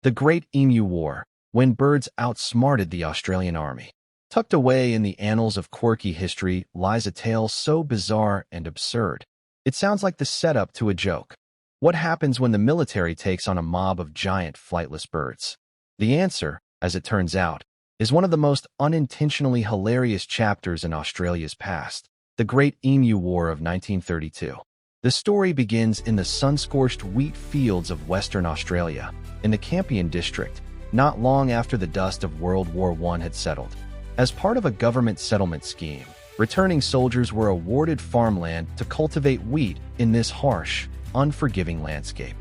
The Great Emu War, when birds outsmarted the Australian army. Tucked away in the annals of quirky history lies a tale so bizarre and absurd. It sounds like the setup to a joke. What happens when the military takes on a mob of giant flightless birds? The answer, as it turns out, is one of the most unintentionally hilarious chapters in Australia's past, the Great Emu War of 1932. The story begins in the sun-scorched wheat fields of Western Australia, in the Campion district, not long after the dust of World War I had settled. As part of a government settlement scheme, returning soldiers were awarded farmland to cultivate wheat in this harsh, unforgiving landscape.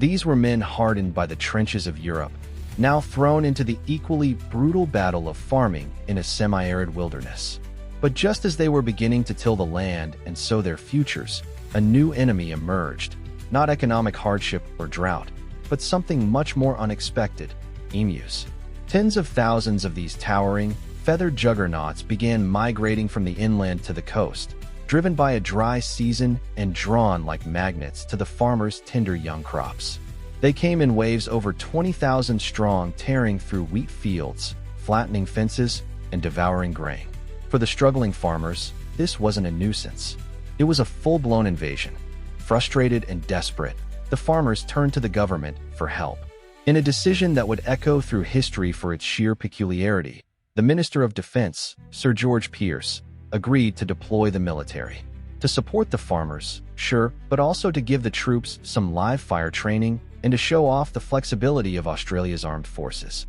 These were men hardened by the trenches of Europe, now thrown into the equally brutal battle of farming in a semi-arid wilderness. But just as they were beginning to till the land and sow their futures, a new enemy emerged, not economic hardship or drought, but something much more unexpected: emus. Tens of thousands of these towering, feathered juggernauts began migrating from the inland to the coast, driven by a dry season and drawn like magnets to the farmers' tender young crops. They came in waves over 20,000 strong, tearing through wheat fields, flattening fences, and devouring grain. For the struggling farmers, this wasn't a nuisance. It was a full-blown invasion. Frustrated and desperate, the farmers turned to the government for help. In a decision that would echo through history for its sheer peculiarity, the Minister of Defense, Sir George Pearce, agreed to deploy the military. To support the farmers, sure, but also to give the troops some live-fire training and to show off the flexibility of Australia's armed forces.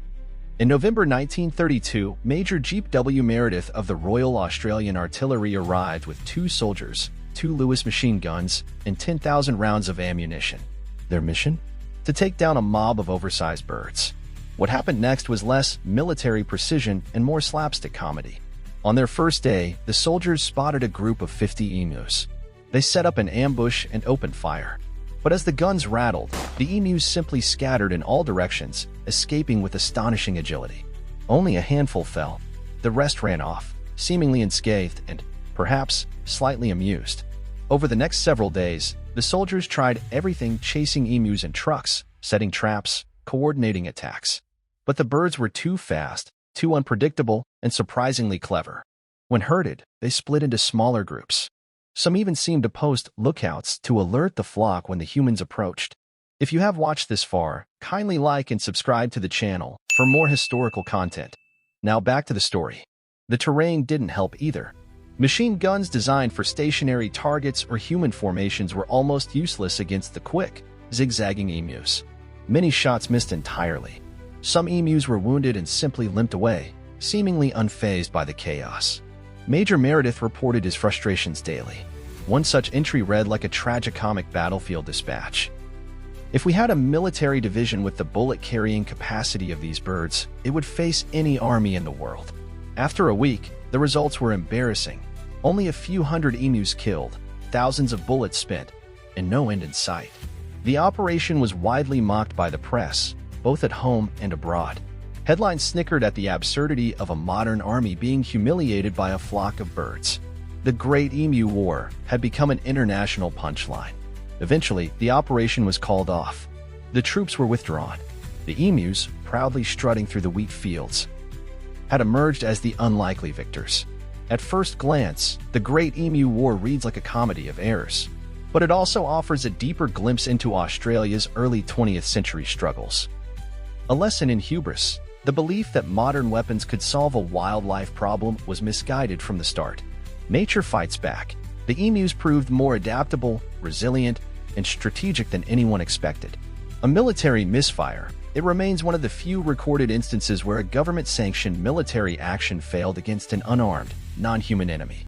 In November 1932, Major Jeep W. Meredith of the Royal Australian Artillery arrived with 2 soldiers, 2 Lewis machine guns, and 10,000 rounds of ammunition. Their mission? To take down a mob of oversized birds. What happened next was less military precision and more slapstick comedy. On their first day, the soldiers spotted a group of 50 emus. They set up an ambush and opened fire. But as the guns rattled, the emus simply scattered in all directions, escaping with astonishing agility. Only a handful fell. The rest ran off, seemingly unscathed and, perhaps, slightly amused. Over the next several days, the soldiers tried everything, chasing emus in trucks, setting traps, coordinating attacks. But the birds were too fast, too unpredictable, and surprisingly clever. When herded, they split into smaller groups. Some even seemed to post lookouts to alert the flock when the humans approached. If you have watched this far, kindly like and subscribe to the channel for more historical content. Now back to the story. The terrain didn't help either. Machine guns designed for stationary targets or human formations were almost useless against the quick, zigzagging emus. Many shots missed entirely. Some emus were wounded and simply limped away, seemingly unfazed by the chaos. Major Meredith reported his frustrations daily. One such entry read like a tragicomic battlefield dispatch. If we had a military division with the bullet-carrying capacity of these birds, it would face any army in the world. After a week, the results were embarrassing. Only a few hundred emus killed, thousands of bullets spent, and no end in sight. The operation was widely mocked by the press, both at home and abroad. Headlines snickered at the absurdity of a modern army being humiliated by a flock of birds. The Great Emu War had become an international punchline. Eventually, the operation was called off. The troops were withdrawn. The emus, proudly strutting through the wheat fields, had emerged as the unlikely victors. At first glance, the Great Emu War reads like a comedy of errors, but it also offers a deeper glimpse into Australia's early 20th century struggles. A lesson in hubris. The belief that modern weapons could solve a wildlife problem was misguided from the start. Nature fights back. The emus proved more adaptable, resilient, and strategic than anyone expected. A military misfire, it remains one of the few recorded instances where a government-sanctioned military action failed against an unarmed, non-human enemy.